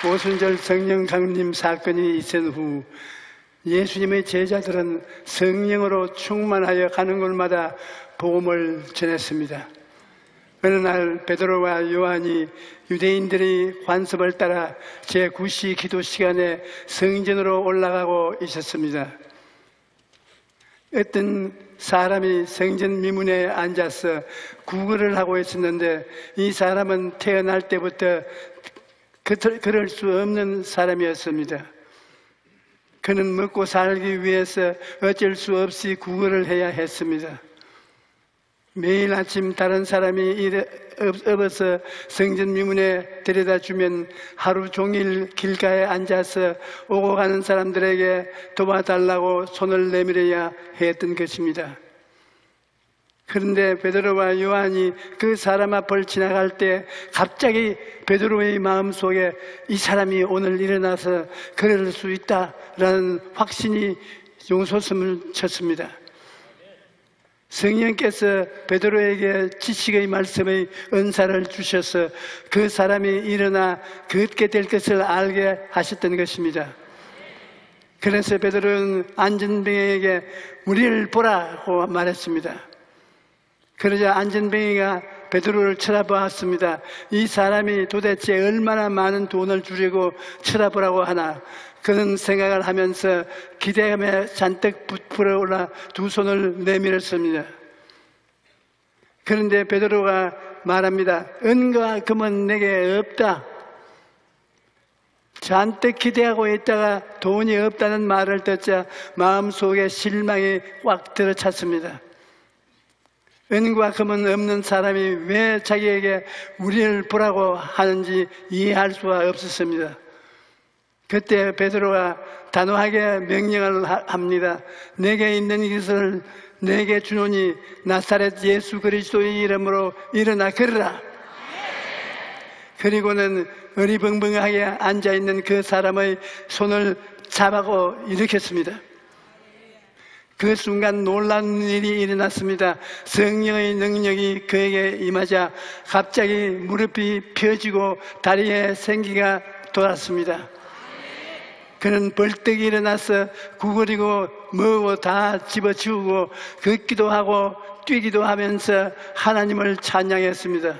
오순절 성령 강림 사건이 있은 후 예수님의 제자들은 성령으로 충만하여 가는 곳마다 복음을 전했습니다. 어느 날 베드로와 요한이 유대인들의 관습을 따라 제9시 기도 시간에 성전으로 올라가고 있었습니다. 어떤 사람이 성전 미문에 앉아서 구걸을 하고 있었는데 이 사람은 태어날 때부터 그럴 수 없는 사람이었습니다. 그는 먹고 살기 위해서 어쩔 수 없이 구걸을 해야 했습니다. 매일 아침 다른 사람이 업어서 성전 미문에 데려다 주면 하루 종일 길가에 앉아서 오고 가는 사람들에게 도와달라고 손을 내밀어야 했던 것입니다. 그런데 베드로와 요한이 그 사람 앞을 지나갈 때 갑자기 베드로의 마음속에 이 사람이 오늘 일어나서 그럴 수 있다라는 확신이 용솟음을 쳤습니다. 성령께서 베드로에게 지식의 말씀의 은사를 주셔서 그 사람이 일어나 걷게 될 것을 알게 하셨던 것입니다. 그래서 베드로는 안전뱅이에게 우리를 보라고 말했습니다. 그러자 안전뱅이가 베드로를 쳐다보았습니다. 이 사람이 도대체 얼마나 많은 돈을 주려고 쳐다보라고 하나, 그런 생각을 하면서 기대감에 잔뜩 부풀어올라 두 손을 내밀었습니다. 그런데 베드로가 말합니다. 은과 금은 내게 없다. 잔뜩 기대하고 있다가 돈이 없다는 말을 듣자 마음속에 실망이 꽉 들어찼습니다. 은과 금은 없는 사람이 왜 자기에게 우리를 보라고 하는지 이해할 수가 없었습니다. 그때 베드로가 단호하게 명령을 합니다. 내게 있는 것을 내게 주노니 나사렛 예수 그리스도의 이름으로 일어나 걸으라. 그리고는 어리벙벙하게 앉아있는 그 사람의 손을 잡아고 일으켰습니다. 그 순간 놀라운 일이 일어났습니다. 성령의 능력이 그에게 임하자 갑자기 무릎이 펴지고 다리에 생기가 돌았습니다. 그는 벌떡 일어나서 구부리고 뭐고 다 집어치우고 걷기도 하고 뛰기도 하면서 하나님을 찬양했습니다.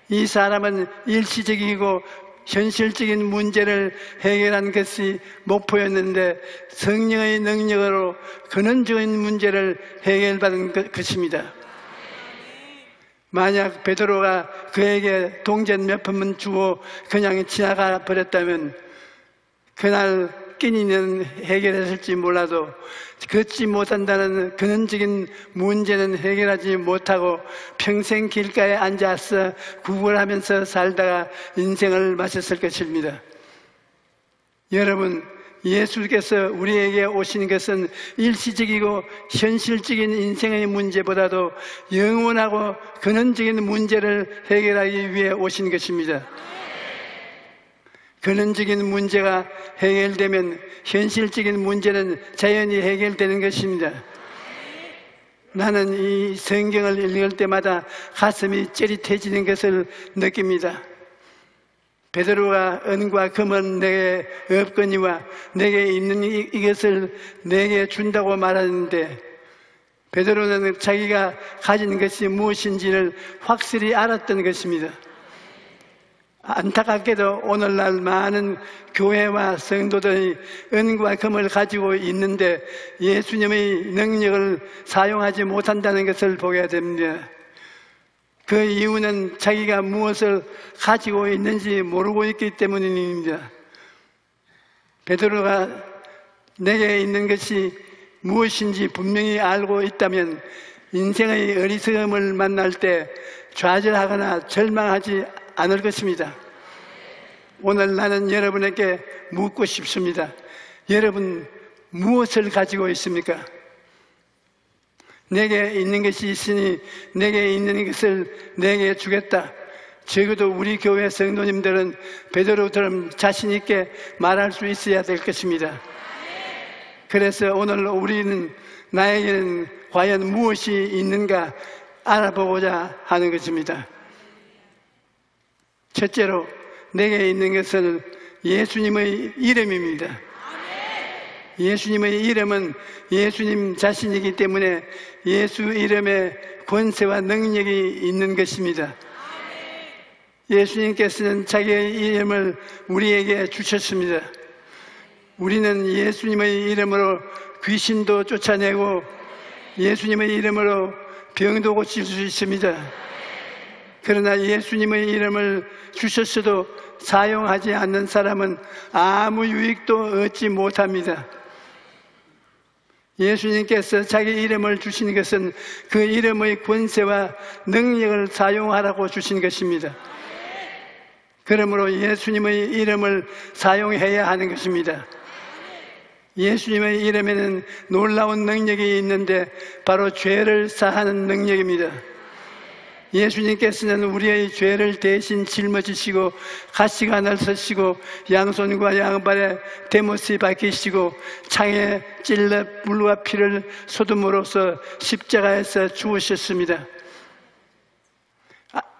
이 사람은 일시적이고 현실적인 문제를 해결한 것이 목표였는데 성령의 능력으로 근원적인 문제를 해결받은 것입니다. 만약 베드로가 그에게 동전 몇 푼만 주고 그냥 지나가 버렸다면 그날 끼니는 해결했을지 몰라도 걷지 못한다는 근원적인 문제는 해결하지 못하고 평생 길가에 앉아서 구걸하면서 살다가 인생을 마쳤을 것입니다. 여러분, 예수께서 우리에게 오신 것은 일시적이고 현실적인 인생의 문제보다도 영원하고 근원적인 문제를 해결하기 위해 오신 것입니다. 근원적인 문제가 해결되면 현실적인 문제는 자연히 해결되는 것입니다. 나는 이 성경을 읽을 때마다 가슴이 찌릿해지는 것을 느낍니다. 베드로가 은과 금은 내게 없거니와 내게 있는 이것을 내게 준다고 말하는데 베드로는 자기가 가진 것이 무엇인지를 확실히 알았던 것입니다. 안타깝게도 오늘날 많은 교회와 성도들이 은과 금을 가지고 있는데 예수님의 능력을 사용하지 못한다는 것을 보게 됩니다. 그 이유는 자기가 무엇을 가지고 있는지 모르고 있기 때문입니다. 베드로가 내게 있는 것이 무엇인지 분명히 알고 있다면 인생의 어리석음을 만날 때 좌절하거나 절망하지 않을 것입니다. 오늘 나는 여러분에게 묻고 싶습니다. 여러분 무엇을 가지고 있습니까? 내게 있는 것이 있으니 내게 있는 것을 내게 주겠다. 적어도 우리 교회 성도님들은 베드로처럼 자신 있게 말할 수 있어야 될 것입니다. 그래서 오늘 우리는 나에게는 과연 무엇이 있는가 알아보고자 하는 것입니다. 첫째로 내게 있는 것은 예수님의 이름입니다. 예수님의 이름은 예수님 자신이기 때문에 예수 이름에 권세와 능력이 있는 것입니다. 예수님께서는 자기의 이름을 우리에게 주셨습니다. 우리는 예수님의 이름으로 귀신도 쫓아내고 예수님의 이름으로 병도 고칠 수 있습니다. 그러나 예수님의 이름을 주셨어도 사용하지 않는 사람은 아무 유익도 얻지 못합니다. 예수님께서 자기 이름을 주신 것은 그 이름의 권세와 능력을 사용하라고 주신 것입니다. 그러므로 예수님의 이름을 사용해야 하는 것입니다. 예수님의 이름에는 놀라운 능력이 있는데 바로 죄를 사하는 능력입니다. 예수님께서는 우리의 죄를 대신 짊어지시고 가시관을 쓰시고 양손과 양발에 대못이 박히시고 창에 찔러 물과 피를 쏟음으로써 십자가에서 죽으셨습니다.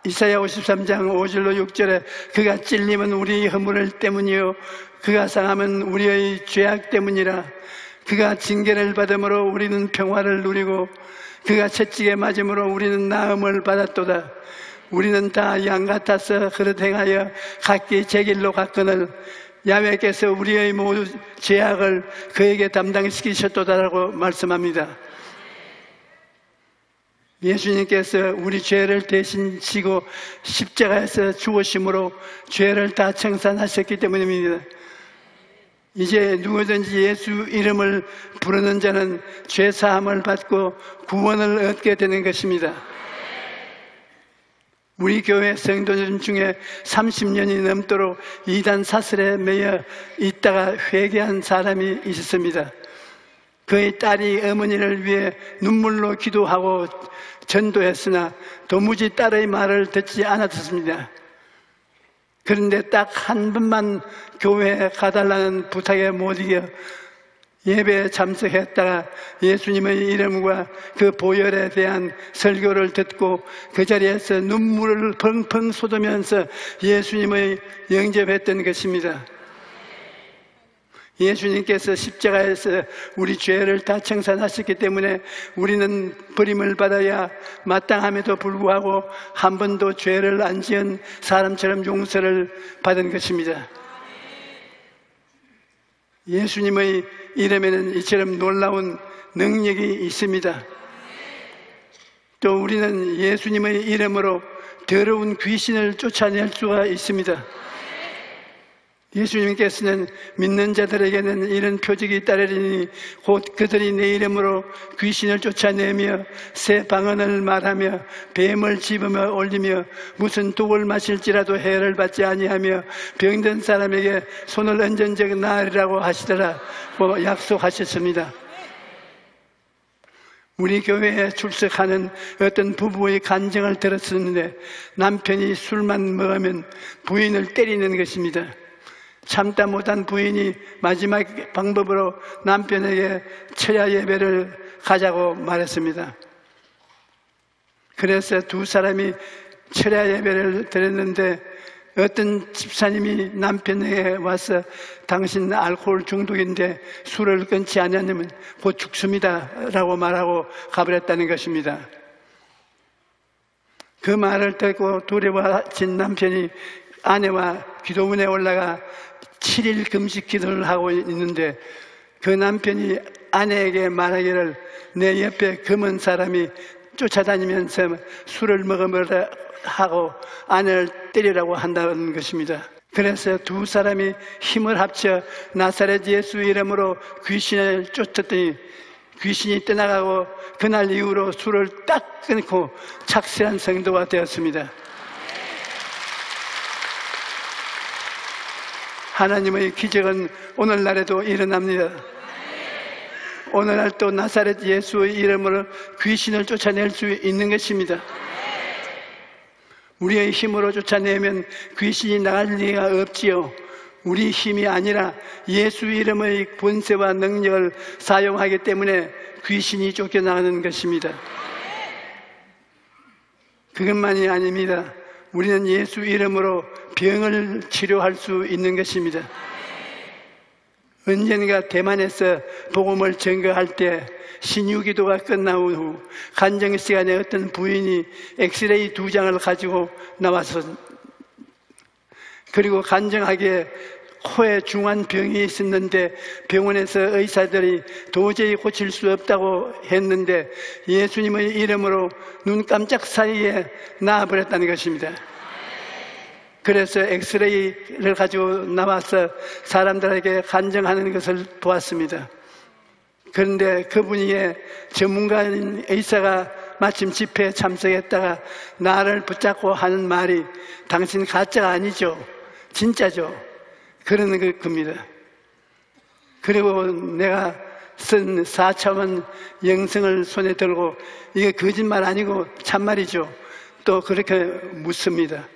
이사야 53장 5절로 6절에 그가 찔림은 우리의 허물 때문이요 그가 상함은 우리의 죄악 때문이라. 그가 징계를 받음으로 우리는 평화를 누리고 그가 채찍에 맞음으로 우리는 나음을 받았도다. 우리는 다 양 같아서 그릇 행하여 각기 제 길로 갔거늘 야훼께서 우리의 모든 죄악을 그에게 담당시키셨도다라고 말씀합니다. 예수님께서 우리 죄를 대신 지고 십자가에서 죽으심으로 죄를 다 청산하셨기 때문입니다. 이제 누구든지 예수 이름을 부르는 자는 죄 사함을 받고 구원을 얻게 되는 것입니다. 우리 교회 성도들 중에 30년이 넘도록 이단 사슬에 매여 있다가 회개한 사람이 있었습니다. 그의 딸이 어머니를 위해 눈물로 기도하고 전도했으나 도무지 딸의 말을 듣지 않았습니다. 그런데 딱 한 번만 교회에 가달라는 부탁에 못 이겨 예배에 참석했다가 예수님의 이름과 그 보혈에 대한 설교를 듣고 그 자리에서 눈물을 펑펑 쏟으면서 예수님을 영접했던 것입니다. 예수님께서 십자가에서 우리 죄를 다 청산하셨기 때문에 우리는 버림을 받아야 마땅함에도 불구하고 한 번도 죄를 안 지은 사람처럼 용서를 받은 것입니다. 예수님의 이름에는 이처럼 놀라운 능력이 있습니다. 또 우리는 예수님의 이름으로 더러운 귀신을 쫓아낼 수가 있습니다. 예수님께서는 믿는 자들에게는 이런 표적이 따르리니 곧 그들이 내 이름으로 귀신을 쫓아내며 새 방언을 말하며 뱀을 집으며 올리며 무슨 독을 마실지라도 해를 받지 아니하며 병든 사람에게 손을 얹은 적 나으리라고 하시더라 약속하셨습니다. 우리 교회에 출석하는 어떤 부부의 간증을 들었었는데 남편이 술만 먹으면 부인을 때리는 것입니다. 참다 못한 부인이 마지막 방법으로 남편에게 철야 예배를 가자고 말했습니다. 그래서 두 사람이 철야 예배를 드렸는데 어떤 집사님이 남편에게 와서 당신 알코올 중독인데 술을 끊지 않으면 곧 죽습니다 라고 말하고 가버렸다는 것입니다. 그 말을 듣고 두려워진 남편이 아내와 기도문에 올라가 7일 금식 기도를 하고 있는데 그 남편이 아내에게 말하기를 내 옆에 검은 사람이 쫓아다니면서 술을 먹으라 하고 아내를 때리라고 한다는 것입니다. 그래서 두 사람이 힘을 합쳐 나사렛 예수 이름으로 귀신을 쫓았더니 귀신이 떠나가고 그날 이후로 술을 딱 끊고 착실한 성도가 되었습니다. 하나님의 기적은 오늘날에도 일어납니다. 오늘날 또 나사렛 예수의 이름으로 귀신을 쫓아낼 수 있는 것입니다. 우리의 힘으로 쫓아내면 귀신이 나갈 리가 없지요. 우리 힘이 아니라 예수 이름의 권세와 능력을 사용하기 때문에 귀신이 쫓겨나가는 것입니다. 그것만이 아닙니다. 우리는 예수 이름으로 병을 치료할 수 있는 것입니다. 언젠가 대만에서 복음을 전거할 때 신유기도가 끝나온 후 간증 시간에 어떤 부인이 엑스레이 2장을 가지고 나와서 그리고 간증하기에 코에 중한 병이 있었는데 병원에서 의사들이 도저히 고칠 수 없다고 했는데 예수님의 이름으로 눈 깜짝 사이에 나아버렸다는 것입니다. 그래서 엑스레이를 가지고 나와서 사람들에게 간증하는 것을 보았습니다. 그런데 그분이 전문가인 의사가 마침 집회에 참석했다가 나를 붙잡고 하는 말이 당신 가짜가 아니죠, 진짜죠, 그러는 겁니다. 그리고 내가 쓴 4차원 영성을 손에 들고 이게 거짓말 아니고 참말이죠, 또 그렇게 묻습니다.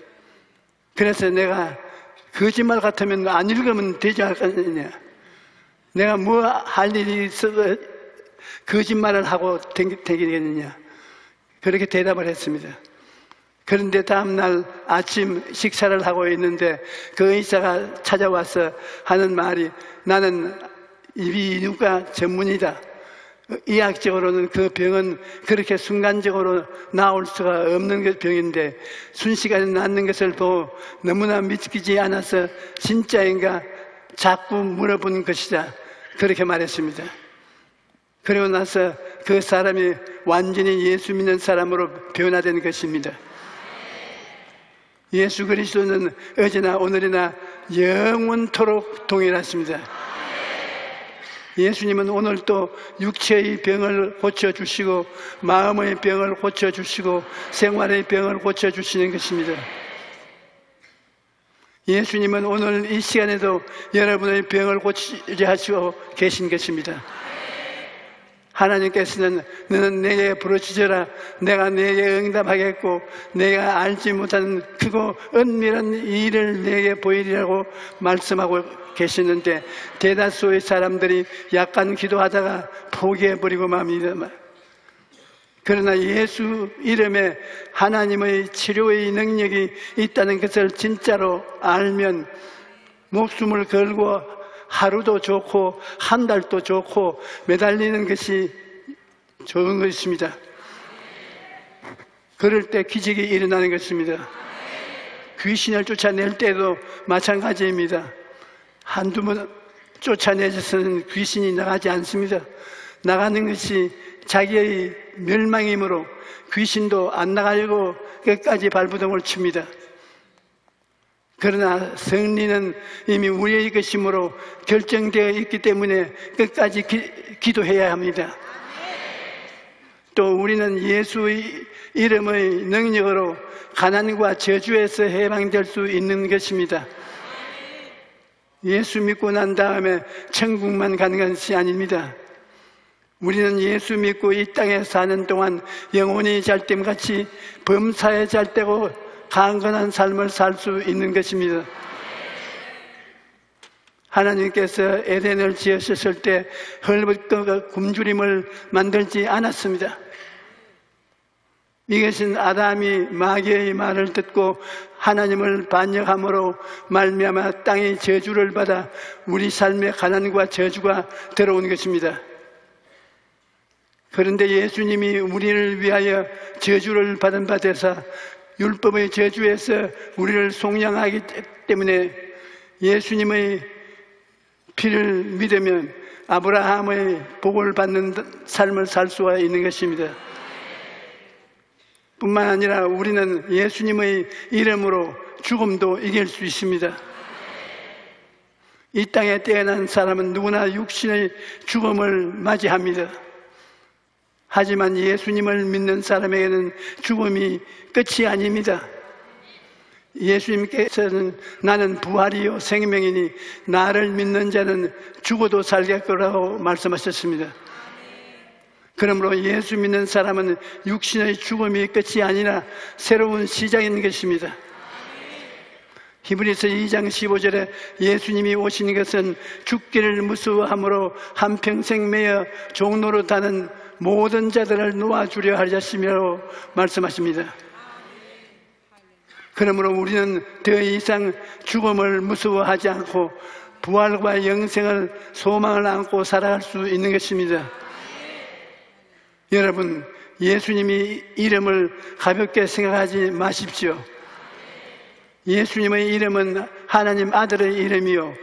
그래서 내가 거짓말 같으면 안 읽으면 되지 않겠느냐, 내가 뭐 할 일이 있어서 거짓말을 하고 되겠느냐, 그렇게 대답을 했습니다. 그런데 다음날 아침 식사를 하고 있는데 그 의사가 찾아와서 하는 말이 나는 이비인후과 전문이다. 의학적으로는 그 병은 그렇게 순간적으로 나올 수가 없는 병인데 순식간에 낫는 것을 보고 너무나 믿기지 않아서 진짜인가 자꾸 물어본 것이다, 그렇게 말했습니다. 그리고 나서 그 사람이 완전히 예수 믿는 사람으로 변화된 것입니다. 예수 그리스도는 어제나 오늘이나 영원토록 동일하십니다. 예수님은 오늘도 육체의 병을 고쳐주시고 마음의 병을 고쳐주시고 생활의 병을 고쳐주시는 것입니다. 예수님은 오늘 이 시간에도 여러분의 병을 고치려 하시고 계신 것입니다. 하나님께서는 너는 내게 부르짖어라 내가 내게 응답하겠고 내가 알지 못하는 크고 은밀한 일을 내게 보이리라고 말씀하고 계시는데 대다수의 사람들이 약간 기도하다가 포기해버리고 맙니다. 그러나 예수 이름에 하나님의 치료의 능력이 있다는 것을 진짜로 알면 목숨을 걸고 하루도 좋고 한 달도 좋고 매달리는 것이 좋은 것입니다. 그럴 때 기적이 일어나는 것입니다. 귀신을 쫓아낼 때도 마찬가지입니다. 한두 번 쫓아내서는 귀신이 나가지 않습니다. 나가는 것이 자기의 멸망이므로 귀신도 안 나가려고 끝까지 발버둥을 칩니다. 그러나 승리는 이미 우리의 것이므로 결정되어 있기 때문에 끝까지 기도해야 합니다. 또 우리는 예수의 이름의 능력으로 가난과 저주에서 해방될 수 있는 것입니다. 예수 믿고 난 다음에 천국만 가는 것이 아닙니다. 우리는 예수 믿고 이 땅에 사는 동안 영혼이 잘됨같이 범사에 잘되고 강건한 삶을 살 수 있는 것입니다. 하나님께서 에덴을 지으셨을 때 헐벗고 굶주림을 만들지 않았습니다. 이것은 아담이 마귀의 말을 듣고 하나님을 반역함으로 말미암아 땅이 저주를 받아 우리 삶에 가난과 저주가 들어온 것입니다. 그런데 예수님이 우리를 위하여 저주를 받은 바 되사 율법의 저주에서 우리를 속량하기 때문에 예수님의 피를 믿으면 아브라함의 복을 받는 삶을 살 수가 있는 것입니다. 뿐만 아니라 우리는 예수님의 이름으로 죽음도 이길 수 있습니다. 이 땅에 태어난 사람은 누구나 육신의 죽음을 맞이합니다. 하지만 예수님을 믿는 사람에게는 죽음이 끝이 아닙니다. 예수님께서는 나는 부활이요 생명이니 나를 믿는 자는 죽어도 살겠거라고 말씀하셨습니다. 그러므로 예수 믿는 사람은 육신의 죽음이 끝이 아니라 새로운 시작인 것입니다. 히브리서 2장 15절에 예수님이 오신 것은 죽기를 무서워함으로 한평생 매여 종로로 다는 모든 자들을 놓아주려 하셨으며 말씀하십니다. 그러므로 우리는 더 이상 죽음을 무서워하지 않고 부활과 영생을 소망을 안고 살아갈 수 있는 것입니다. 여러분, 예수님이 이름을 가볍게 생각하지 마십시오. 예수님의 이름은 하나님 아들의 이름이요,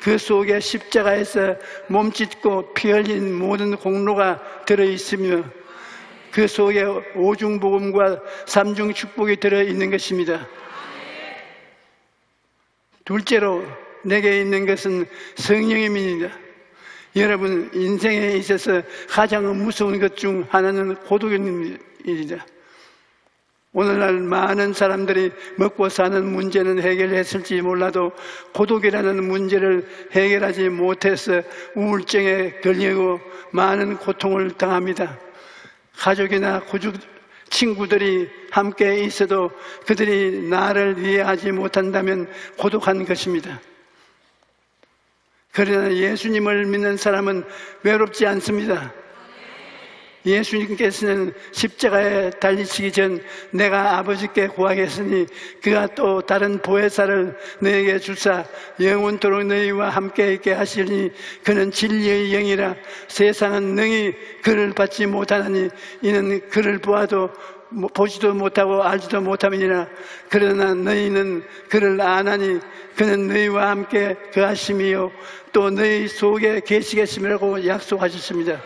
그 속에 십자가에서 몸짓고 피 흘린 모든 공로가 들어있으며 그 속에 오중복음과 삼중축복이 들어있는 것입니다. 둘째로 내게 있는 것은 성령입니다. 여러분, 인생에 있어서 가장 무서운 것 중 하나는 고독입니다. 오늘날 많은 사람들이 먹고 사는 문제는 해결했을지 몰라도 고독이라는 문제를 해결하지 못해서 우울증에 걸리고 많은 고통을 당합니다. 가족이나 친구들이 함께 있어도 그들이 나를 이해하지 못한다면 고독한 것입니다. 그러나 예수님을 믿는 사람은 외롭지 않습니다. 예수님께서는 십자가에 달리시기 전 내가 아버지께 구하겠으니 그가 또 다른 보혜사를 너에게 주사 영원토록 너희와 함께 있게 하시니 그는 진리의 영이라 세상은 능히 그를 받지 못하나니 이는 그를 보지도 못하고 알지도 못함이니라. 그러나 너희는 그를 아나니 그는 너희와 함께 거하심이요 또 너희 속에 계시겠음이라고 약속하셨습니다.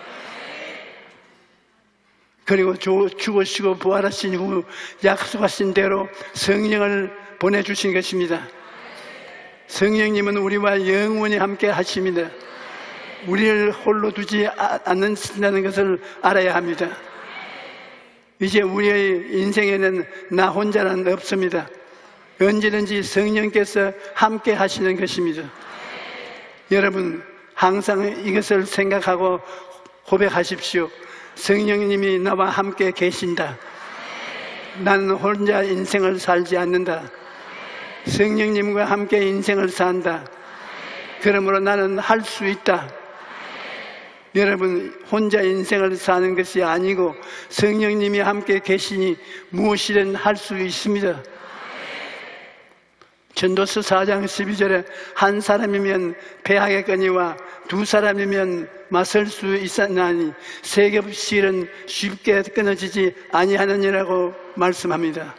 그리고 죽으시고 부활하신 후 약속하신 대로 성령을 보내주신 것입니다. 성령님은 우리와 영원히 함께 하십니다. 우리를 홀로 두지 않는다는 것을 알아야 합니다. 이제 우리의 인생에는 나 혼자는 없습니다. 언제든지 성령께서 함께 하시는 것입니다. 여러분, 항상 이것을 생각하고 고백하십시오. 성령님이 나와 함께 계신다. 나는 혼자 인생을 살지 않는다. 성령님과 함께 인생을 산다. 그러므로 나는 할 수 있다. 여러분, 혼자 인생을 사는 것이 아니고 성령님이 함께 계시니 무엇이든 할 수 있습니다. 전도서 4장 12절에 한 사람이면 배하겠거니와 두 사람이면 맞설 수 있었나니 세 겹실은 쉽게 끊어지지 아니하느니라고 말씀합니다.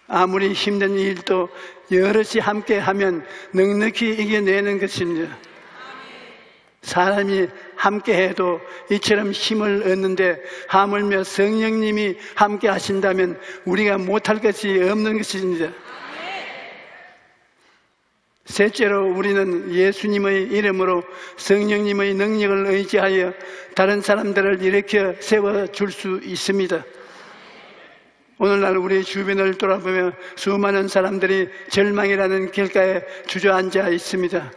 아무리 힘든 일도 여럿이 함께 하면 넉넉히 이겨내는 것입니다. 사람이 함께해도 이처럼 힘을 얻는데 하물며 성령님이 함께 하신다면 우리가 못할 것이 없는 것입니다. 셋째로 우리는 예수님의 이름으로 성령님의 능력을 의지하여 다른 사람들을 일으켜 세워줄 수 있습니다. 오늘날 우리 주변을 돌아보며 수많은 사람들이 절망이라는 길가에 주저앉아 있습니다.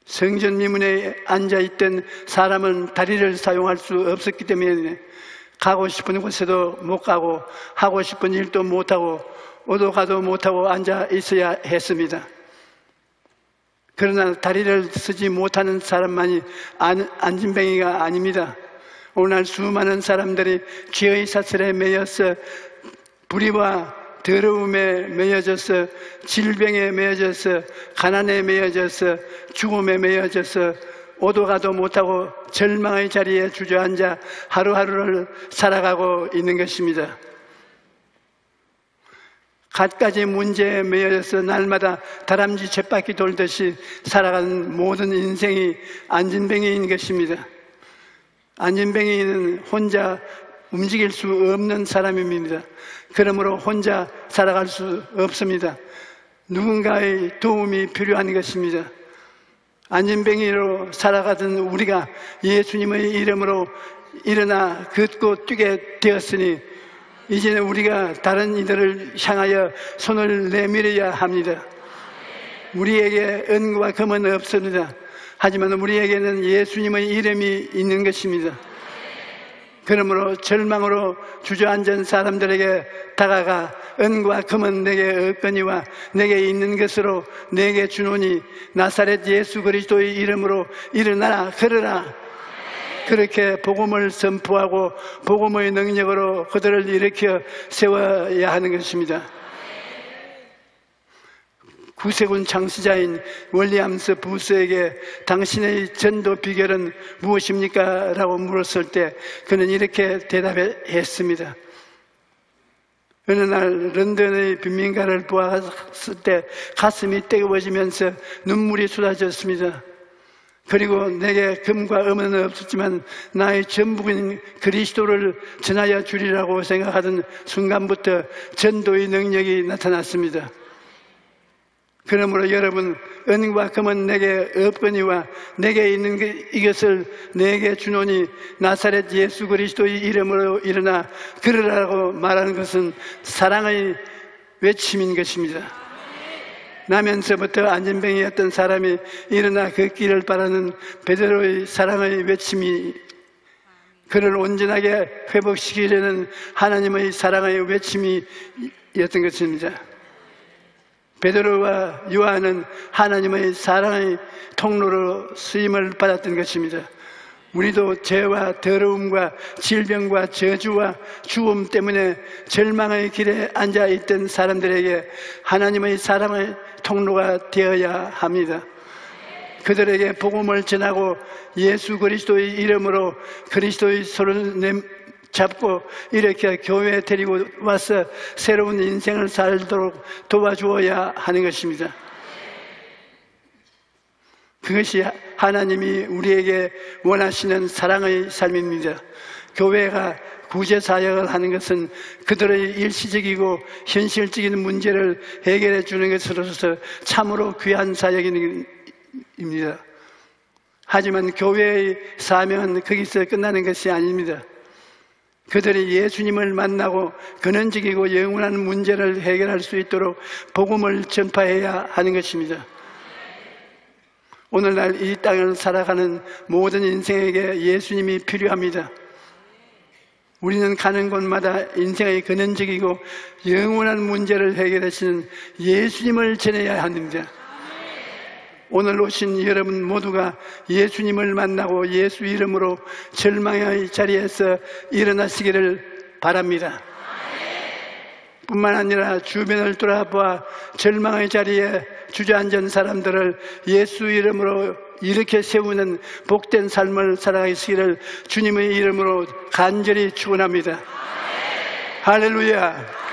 성전 미문에 앉아있던 사람은 다리를 사용할 수 없었기 때문에 가고 싶은 곳에도 못 가고 하고 싶은 일도 못하고 오도 가도 못하고 앉아 있어야 했습니다. 그러나 다리를 쓰지 못하는 사람만이 안진뱅이가 아닙니다. 오늘 수많은 사람들이 죄의 사슬에 매여서 불의와 더러움에 매여져서 질병에 매여져서 가난에 매여져서 죽음에 매여져서 오도 가도 못하고 절망의 자리에 주저앉아 하루하루를 살아가고 있는 것입니다. 갖가지 문제에 매여져서 날마다 다람쥐 쳇바퀴 돌듯이 살아가는 모든 인생이 안진뱅이인 것입니다. 안진뱅이는 혼자 움직일 수 없는 사람입니다. 그러므로 혼자 살아갈 수 없습니다. 누군가의 도움이 필요한 것입니다. 안진뱅이로 살아가던 우리가 예수님의 이름으로 일어나 걷고 뛰게 되었으니 이제는 우리가 다른 이들을 향하여 손을 내밀어야 합니다. 우리에게 은과 금은 없습니다. 하지만 우리에게는 예수님의 이름이 있는 것입니다. 그러므로 절망으로 주저앉은 사람들에게 다가가 은과 금은 내게 없거니와 내게 있는 것으로 내게 주노니 나사렛 예수 그리스도의 이름으로 일어나라 걸어라. 그렇게 복음을 선포하고 복음의 능력으로 그들을 일으켜 세워야 하는 것입니다. 구세군 창시자인 윌리엄스 부스에게 당신의 전도 비결은 무엇입니까? 라고 물었을 때 그는 이렇게 대답했습니다. 어느 날 런던의 빈민가를 보았을 때 가슴이 뜨거워지면서 눈물이 쏟아졌습니다. 그리고 내게 금과 은은 없었지만 나의 전부인 그리스도를 전하여 주리라고 생각하던 순간부터 전도의 능력이 나타났습니다. 그러므로 여러분, 은과 금은 내게 없거니와 내게 있는 이것을 내게 주노니 나사렛 예수 그리스도의 이름으로 일어나 걸으라고 말하는 것은 사랑의 외침인 것입니다. 나면서부터 안전병이었던 사람이 일어나 걷기를 바라는 베드로의 사랑의 외침이 그를 온전하게 회복시키려는 하나님의 사랑의 외침이었던 것입니다. 베드로와 요한은 하나님의 사랑의 통로로 쓰임을 받았던 것입니다. 우리도 죄와 더러움과 질병과 저주와 죽음 때문에 절망의 길에 앉아있던 사람들에게 하나님의 사랑의 통로가 되어야 합니다. 그들에게 복음을 전하고 예수 그리스도의 이름으로 그리스도의 손을 잡고 이렇게 교회에 데리고 와서 새로운 인생을 살도록 도와주어야 하는 것입니다. 그것이 하나님이 우리에게 원하시는 사랑의 삶입니다. 교회가 구제사역을 하는 것은 그들의 일시적이고 현실적인 문제를 해결해 주는 것으로서 참으로 귀한 사역입니다. 하지만 교회의 사명은 거기서 끝나는 것이 아닙니다. 그들이 예수님을 만나고 근원적이고 영원한 문제를 해결할 수 있도록 복음을 전파해야 하는 것입니다. 오늘날 이 땅을 살아가는 모든 인생에게 예수님이 필요합니다. 우리는 가는 곳마다 인생의 근원적이고 영원한 문제를 해결하시는 예수님을 전해야 합니다. 오늘 오신 여러분 모두가 예수님을 만나고 예수 이름으로 절망의 자리에서 일어나시기를 바랍니다. 뿐만 아니라 주변을 돌아보아 절망의 자리에 주저앉은 사람들을 예수 이름으로 일으켜 세우는 복된 삶을 살아가시기를 주님의 이름으로 간절히 축원합니다. 할렐루야.